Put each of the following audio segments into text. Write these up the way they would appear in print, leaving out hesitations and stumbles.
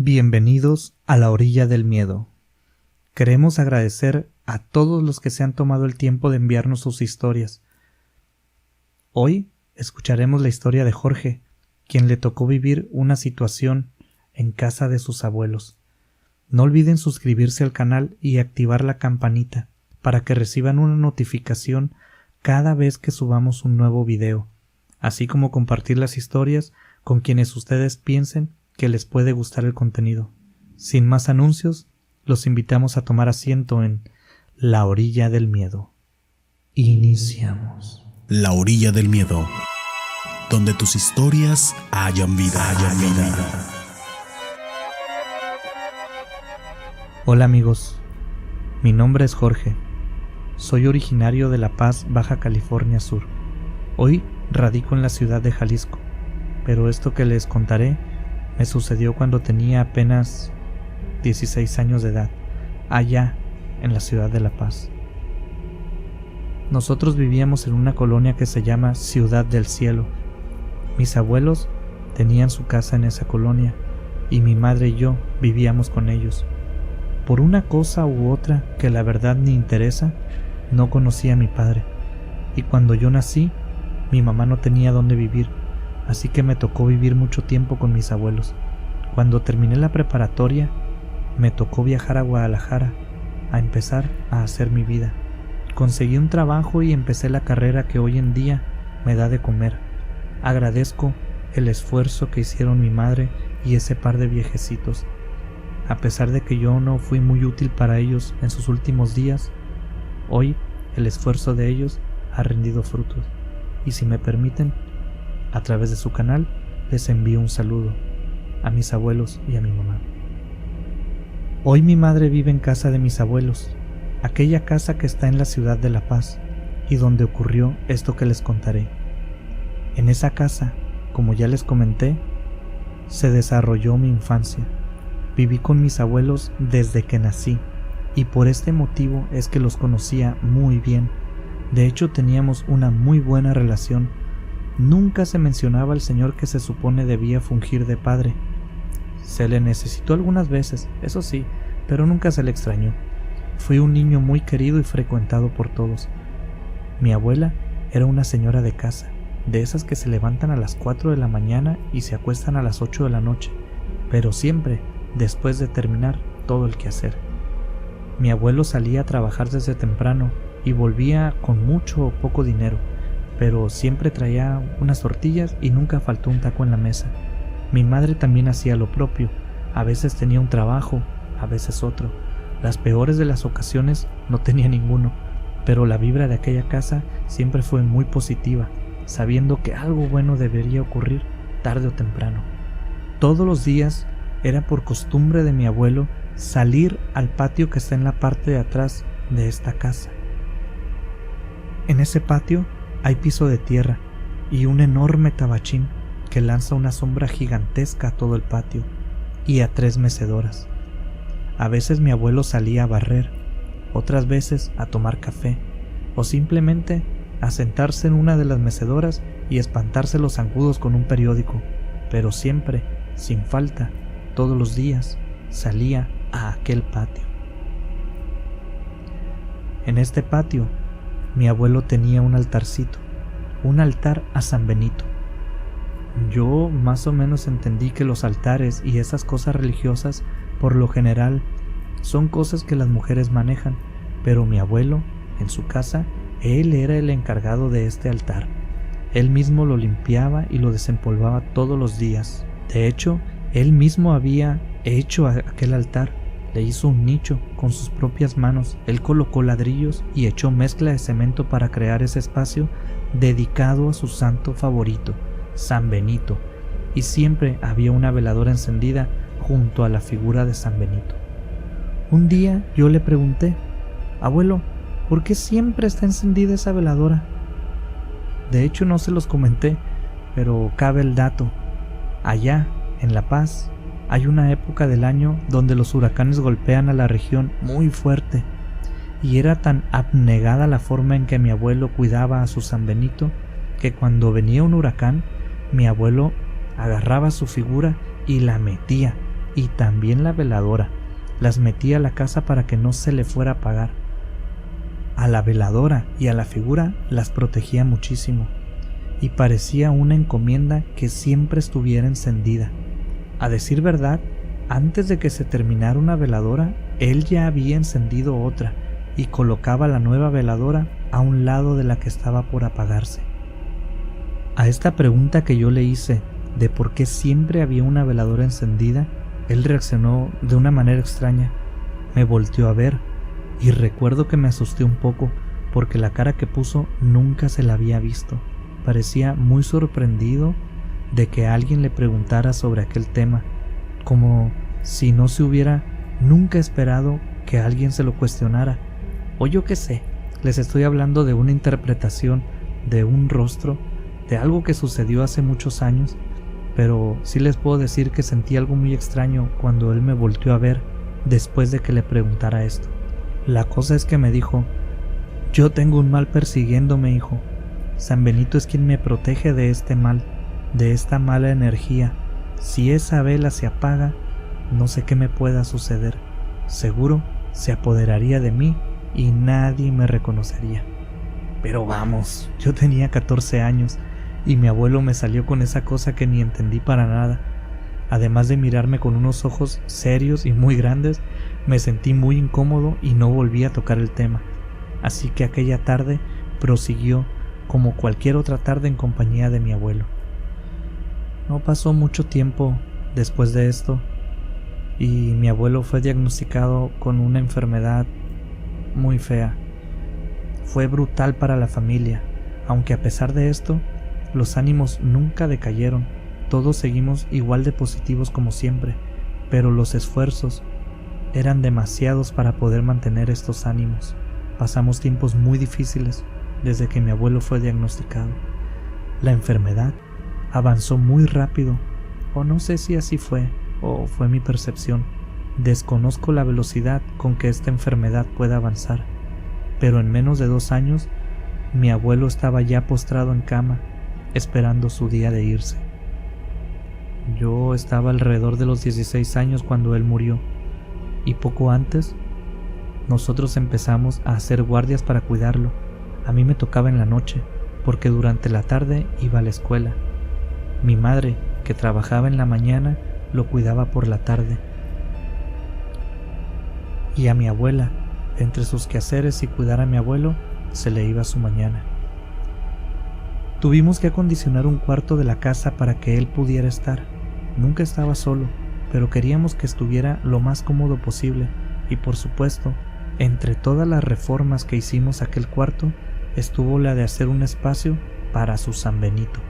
Bienvenidos a La Orilla del Miedo. Queremos agradecer a todos los que se han tomado el tiempo de enviarnos sus historias. Hoy escucharemos la historia de Jorge, quien le tocó vivir una situación en casa de sus abuelos. No olviden suscribirse al canal y activar la campanita para que reciban una notificación cada vez que subamos un nuevo video, así como compartir las historias con quienes ustedes piensen que les puede gustar el contenido. Sin más anuncios, los invitamos a tomar asiento en La Orilla del Miedo. Iniciamos. La Orilla del Miedo, donde tus historias hayan vida. Hola amigos, mi nombre es Jorge. Soy originario de La Paz, Baja California Sur. Hoy radico en la ciudad de Jalisco, pero esto que les contaré me sucedió cuando tenía apenas 16 años de edad, allá en la ciudad de La Paz. Nosotros vivíamos en una colonia que se llama Ciudad del Cielo. Mis abuelos tenían su casa en esa colonia y mi madre y yo vivíamos con ellos. Por una cosa u otra que la verdad ni interesa, no conocí a mi padre, y cuando yo nací, mi mamá no tenía dónde vivir, así que me tocó vivir mucho tiempo con mis abuelos. Cuando terminé la preparatoria, me tocó viajar a Guadalajara a empezar a hacer mi vida. Conseguí un trabajo y empecé la carrera que hoy en día me da de comer. Agradezco el esfuerzo que hicieron mi madre y ese par de viejecitos. A pesar de que yo no fui muy útil para ellos en sus últimos días, hoy el esfuerzo de ellos ha rendido frutos. Y si me permiten, a través de su canal les envío un saludo a mis abuelos y a mi mamá. Hoy mi madre vive en casa de mis abuelos, aquella casa que está en la ciudad de La Paz y donde ocurrió esto que les contaré. En esa casa, como ya les comenté, se desarrolló mi infancia. Viví con mis abuelos desde que nací y por este motivo es que los conocía muy bien. De hecho, teníamos una muy buena relación. Nunca se mencionaba al señor que se supone debía fungir de padre. Se le necesitó algunas veces, eso sí, pero nunca se le extrañó. Fui un niño muy querido y frecuentado por todos. Mi abuela era una señora de casa, de esas que se levantan a las 4 de la mañana y se acuestan a las 8 de la noche, pero siempre después de terminar todo el quehacer. Mi abuelo salía a trabajar desde temprano y volvía con mucho o poco dinero, pero siempre traía unas tortillas y nunca faltó un taco en la mesa. Mi madre también hacía lo propio, a veces tenía un trabajo, a veces otro. Las peores de las ocasiones no tenía ninguno, pero la vibra de aquella casa siempre fue muy positiva, sabiendo que algo bueno debería ocurrir tarde o temprano. Todos los días era por costumbre de mi abuelo salir al patio que está en la parte de atrás de esta casa. En ese patio hay piso de tierra y un enorme tabachín que lanza una sombra gigantesca a todo el patio y a 3 mecedoras. A veces mi abuelo salía a barrer, otras veces a tomar café o simplemente a sentarse en una de las mecedoras y espantarse los zancudos con un periódico, pero siempre, sin falta, todos los días salía a aquel patio. En este patio mi abuelo tenía un altarcito, un altar a San Benito. Yo más o menos entendí que los altares y esas cosas religiosas por lo general son cosas que las mujeres manejan, pero mi abuelo, en su casa, él era el encargado de este altar. Él mismo lo limpiaba y lo desempolvaba todos los días. De hecho, él mismo había hecho aquel altar. Le hizo un nicho con sus propias manos, él colocó ladrillos y echó mezcla de cemento para crear ese espacio dedicado a su santo favorito, San Benito, y siempre había una veladora encendida junto a la figura de San Benito. Un día yo le pregunté: abuelo, ¿por qué siempre está encendida esa veladora? De hecho no se los comenté, pero cabe el dato. Allá, en La Paz, hay una época del año donde los huracanes golpean a la región muy fuerte, y era tan abnegada la forma en que mi abuelo cuidaba a su San Benito que cuando venía un huracán, mi abuelo agarraba su figura y la metía y también la veladora. Las metía a la casa para que no se le fuera a apagar. A la veladora y a la figura las protegía muchísimo, y parecía una encomienda que siempre estuviera encendida. A decir verdad, antes de que se terminara una veladora, él ya había encendido otra y colocaba la nueva veladora a un lado de la que estaba por apagarse. A esta pregunta que yo le hice de por qué siempre había una veladora encendida, él reaccionó de una manera extraña. Me volteó a ver y recuerdo que me asusté un poco porque la cara que puso nunca se la había visto. Parecía muy sorprendido de que alguien le preguntara sobre aquel tema, como si no se hubiera nunca esperado que alguien se lo cuestionara. O yo qué sé, les estoy hablando de una interpretación de un rostro, de algo que sucedió hace muchos años, pero sí les puedo decir que sentí algo muy extraño cuando él me volteó a ver después de que le preguntara esto. La cosa es que me dijo: yo tengo un mal persiguiéndome, hijo. San Benito es quien me protege de este mal, de esta mala energía. Si esa vela se apaga, no sé qué me pueda suceder. Seguro se apoderaría de mí y nadie me reconocería. Pero vamos, yo tenía 14 años y mi abuelo me salió con esa cosa que ni entendí para nada. Además de mirarme con unos ojos serios y muy grandes, me sentí muy incómodo y no volví a tocar el tema. Así que aquella tarde prosiguió como cualquier otra tarde en compañía de mi abuelo. No pasó mucho tiempo después de esto y mi abuelo fue diagnosticado con una enfermedad muy fea. Fue brutal para la familia, aunque a pesar de esto, los ánimos nunca decayeron. Todos seguimos igual de positivos como siempre, pero los esfuerzos eran demasiados para poder mantener estos ánimos. Pasamos tiempos muy difíciles desde que mi abuelo fue diagnosticado. La enfermedad avanzó muy rápido, o no sé si así fue, o fue mi percepción. Desconozco la velocidad con que esta enfermedad puede avanzar, pero en menos de 2 años, mi abuelo estaba ya postrado en cama, esperando su día de irse. Yo estaba alrededor de los 16 años cuando él murió, y poco antes, nosotros empezamos a hacer guardias para cuidarlo. A mí me tocaba en la noche, porque durante la tarde iba a la escuela. Mi madre, que trabajaba en la mañana, lo cuidaba por la tarde. Y a mi abuela, entre sus quehaceres y cuidar a mi abuelo, se le iba su mañana. Tuvimos que acondicionar un cuarto de la casa para que él pudiera estar. Nunca estaba solo, pero queríamos que estuviera lo más cómodo posible, y por supuesto, entre todas las reformas que hicimos a aquel cuarto, estuvo la de hacer un espacio para su San Benito.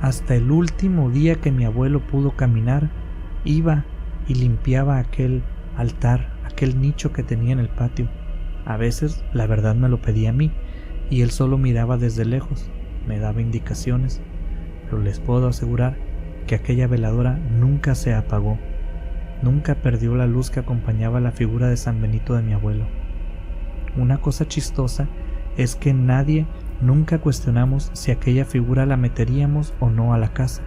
Hasta el último día que mi abuelo pudo caminar, iba y limpiaba aquel altar, aquel nicho que tenía en el patio. A veces, la verdad, me lo pedía a mí, y él solo miraba desde lejos, me daba indicaciones, pero les puedo asegurar que aquella veladora nunca se apagó, nunca perdió la luz que acompañaba la figura de San Benito de mi abuelo. Una cosa chistosa es que nadie nunca cuestionamos si aquella figura la meteríamos o no a la casa.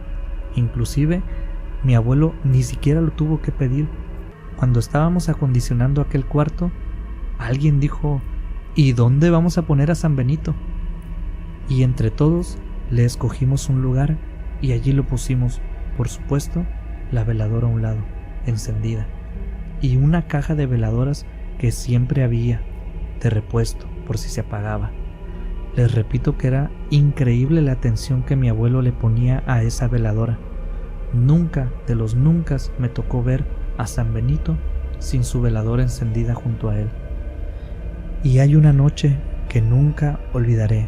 Inclusive, mi abuelo ni siquiera lo tuvo que pedir. Cuando estábamos acondicionando aquel cuarto, alguien dijo: ¿y dónde vamos a poner a San Benito? Y entre todos le escogimos un lugar y allí lo pusimos, por supuesto, la veladora a un lado, encendida, y una caja de veladoras que siempre había, de repuesto, por si se apagaba. Les repito que era increíble la atención que mi abuelo le ponía a esa veladora. Nunca de los nunca me tocó ver a San Benito sin su veladora encendida junto a él. Y hay una noche que nunca olvidaré,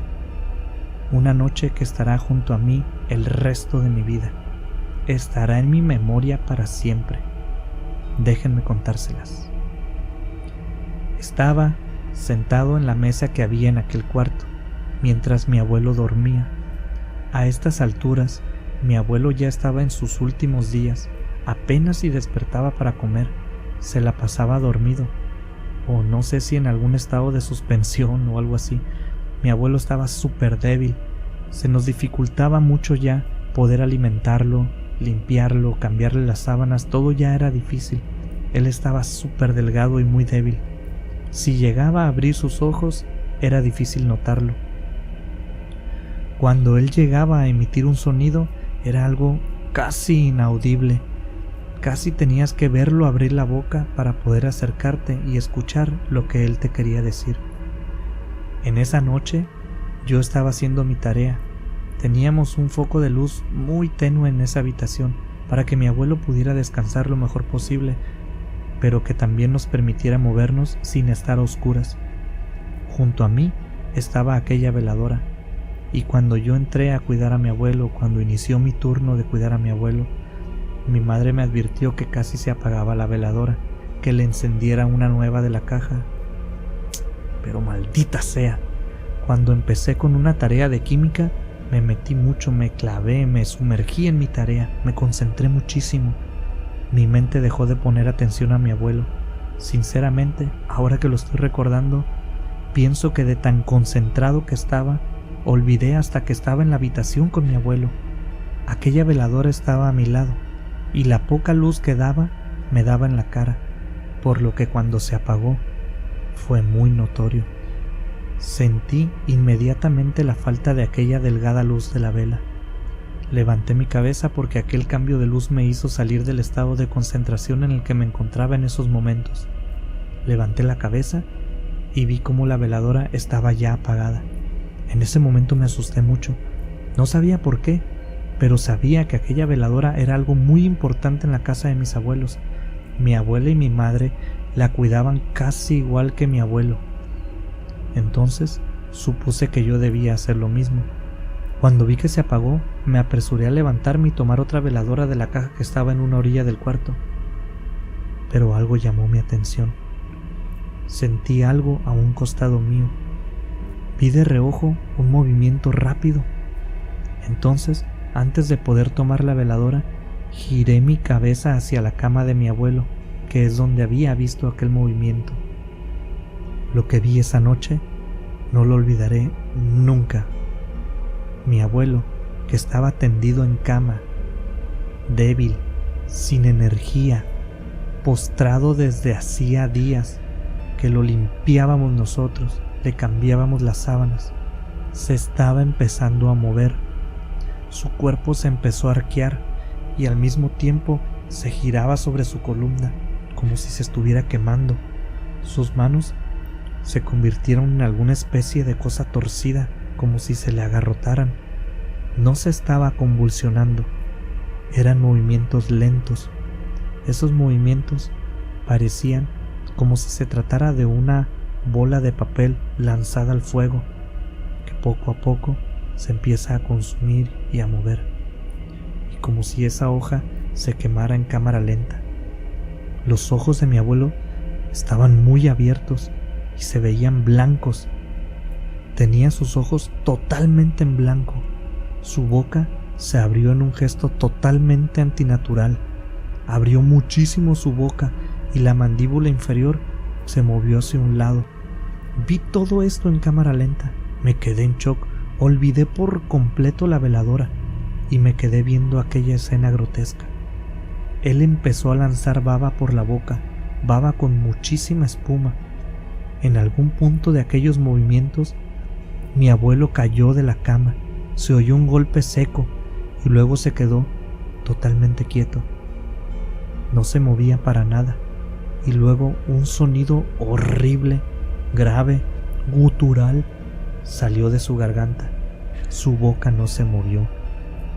una noche que estará junto a mí el resto de mi vida, estará en mi memoria para siempre. Déjenme contárselas. Estaba sentado en la mesa que había en aquel cuarto, mientras mi abuelo dormía. A estas alturas, mi abuelo ya estaba en sus últimos días, apenas si despertaba para comer, se la pasaba dormido, o no sé si en algún estado de suspensión o algo así. Mi abuelo estaba súper débil, se nos dificultaba mucho ya poder alimentarlo, limpiarlo, cambiarle las sábanas, todo ya era difícil. Él estaba súper delgado y muy débil. Si llegaba a abrir sus ojos, era difícil notarlo. Cuando él llegaba a emitir un sonido, era algo casi inaudible. Casi tenías que verlo abrir la boca para poder acercarte y escuchar lo que él te quería decir. En esa noche, yo estaba haciendo mi tarea. Teníamos un foco de luz muy tenue en esa habitación para que mi abuelo pudiera descansar lo mejor posible, pero que también nos permitiera movernos sin estar a oscuras. Junto a mí estaba aquella veladora, y cuando yo entré a cuidar a mi abuelo, cuando inició mi turno de cuidar a mi abuelo, mi madre me advirtió que casi se apagaba la veladora, que le encendiera una nueva de la caja. Pero maldita sea, cuando empecé con una tarea de química, me metí mucho, me clavé, me sumergí en mi tarea, me concentré muchísimo. Mi mente dejó de poner atención a mi abuelo. Sinceramente, ahora que lo estoy recordando, pienso que de tan concentrado que estaba, olvidé hasta que estaba en la habitación con mi abuelo. Aquella veladora estaba a mi lado, y la poca luz que daba me daba en la cara, por lo que cuando se apagó, fue muy notorio. Sentí inmediatamente la falta de aquella delgada luz de la vela. Levanté mi cabeza porque aquel cambio de luz me hizo salir del estado de concentración en el que me encontraba en esos momentos. Levanté la cabeza y vi cómo la veladora estaba ya apagada. En ese momento me asusté mucho. No sabía por qué, pero sabía que aquella veladora era algo muy importante en la casa de mis abuelos. Mi abuela y mi madre la cuidaban casi igual que mi abuelo. Entonces supuse que yo debía hacer lo mismo. Cuando vi que se apagó, me apresuré a levantarme y tomar otra veladora de la caja que estaba en una orilla del cuarto. Pero algo llamó mi atención. Sentí algo a un costado mío. Vi de reojo un movimiento rápido. Entonces, antes de poder tomar la veladora, giré mi cabeza hacia la cama de mi abuelo, que es donde había visto aquel movimiento. Lo que vi esa noche no lo olvidaré nunca. Mi abuelo, que estaba tendido en cama, débil, sin energía, postrado desde hacía días, que lo limpiábamos nosotros, le cambiábamos las sábanas, se estaba empezando a mover. Su cuerpo se empezó a arquear y al mismo tiempo se giraba sobre su columna, como si se estuviera quemando. Sus manos se convirtieron en alguna especie de cosa torcida, como si se le agarrotaran. No se estaba convulsionando, eran movimientos lentos. Esos movimientos parecían como si se tratara de una bola de papel lanzada al fuego, que poco a poco se empieza a consumir y a mover, y como si esa hoja se quemara en cámara lenta. Los ojos de mi abuelo estaban muy abiertos y se veían blancos. Tenía sus ojos totalmente en blanco. Su boca se abrió en un gesto totalmente antinatural. Abrió muchísimo su boca y la mandíbula inferior se movió hacia un lado. Vi todo esto en cámara lenta. Me quedé en shock. Olvidé por completo la veladora y me quedé viendo aquella escena grotesca. Él empezó a lanzar baba por la boca, baba con muchísima espuma. En algún punto de aquellos movimientos, mi abuelo cayó de la cama, se oyó un golpe seco y luego se quedó totalmente quieto. No se movía para nada y luego un sonido horrible, grave, gutural, salió de su garganta. Su boca no se movió.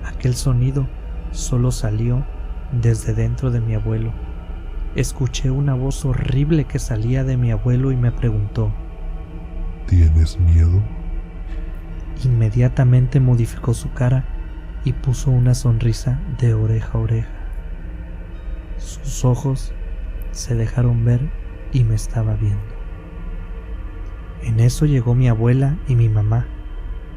Aquel sonido solo salió desde dentro de mi abuelo. Escuché una voz horrible que salía de mi abuelo y me preguntó: ¿Tienes miedo? Inmediatamente modificó su cara y puso una sonrisa de oreja a oreja. Sus ojos se dejaron ver y me estaba viendo. En eso llegó mi abuela y mi mamá.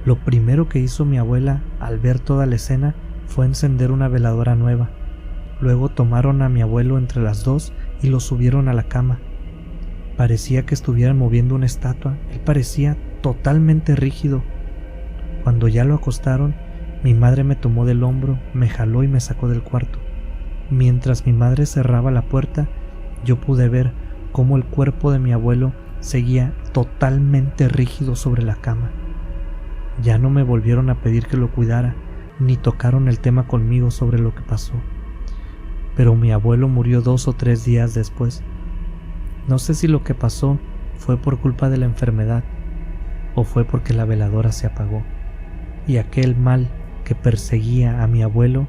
Lo primero que hizo mi abuela al ver toda la escena fue encender una veladora nueva. Luego tomaron a mi abuelo entre las dos y lo subieron a la cama. Parecía que estuvieran moviendo una estatua. Él parecía totalmente rígido. Cuando ya lo acostaron, Mi madre me tomó del hombro, me jaló y me sacó del cuarto. Mientras mi madre cerraba la puerta, yo pude ver cómo el cuerpo de mi abuelo seguía totalmente rígido sobre la cama. Ya no me volvieron a pedir que lo cuidara, ni tocaron el tema conmigo sobre lo que pasó. Pero mi abuelo murió 2 o 3 días después. No sé si lo que pasó fue por culpa de la enfermedad o fue porque la veladora se apagó y aquel mal que perseguía a mi abuelo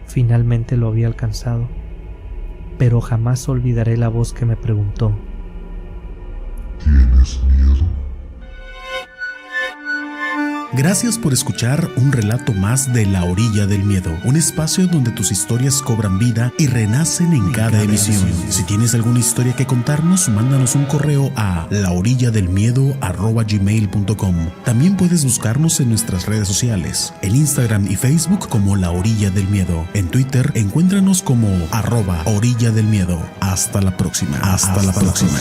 finalmente lo había alcanzado. Pero jamás olvidaré la voz que me preguntó: ¿Tienes miedo? Gracias por escuchar un relato más de La Orilla del Miedo, un espacio donde tus historias cobran vida y renacen en cada emisión. Si tienes alguna historia que contarnos, mándanos un correo a laorilladelmiedo@gmail.com. También puedes buscarnos en nuestras redes sociales, en Instagram y Facebook como La Orilla del Miedo. En Twitter, encuéntranos como @Orilla del Miedo. Hasta la próxima. Hasta la próxima.